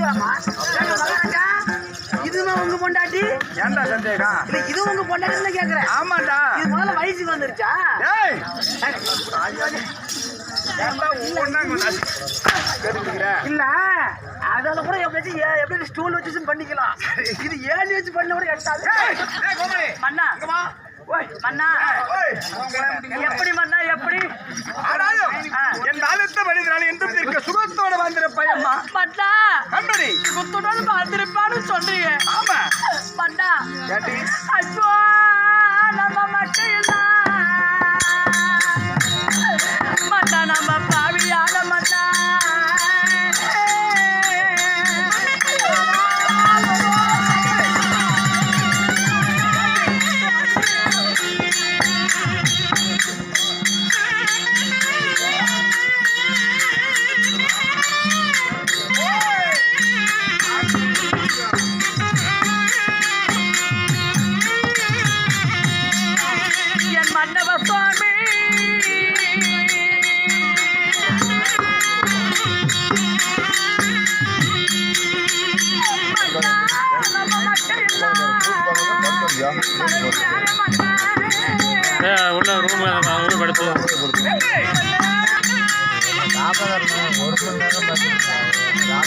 அப்படியாமா? இதுதான் உங்க பொண்டாட்டி? ஏன்டா சந்தேகம்? இல்ல இது உங்க பொண்டாட்டின்னு கேக்குறேன். ஆமாண்டா. இது முதல்ல வயசுக்கு வந்துருச்சா? ஏய் ஏன்டா ஒண்ணாங்க இல்ல அதெல்லாம் கூட எப்படி ஸ்டூல் வச்சு பண்ணிக்கலாம். இது ஏணி வச்சு பண்ண கூட எட்டாது. மண்ணா மண்ணா எப்படி மண்ணா எப்படி என் நாளத்த மனிதனால என்றும் இருக்க சுகத்தோட வந்திருப்பையம்மா மண்ணா கம்பெனி சுகத்தோட வந்திருப்பான்னு சொல்றீங்க. ஆமா மண்ணா ஏண்டி ஐயோ நம்ம மட்டும் இல்ல மண்ணா நம்ம பாவியான மண்ணா உள்ள ரூம் படுத்து ஒரு மணி நேரம்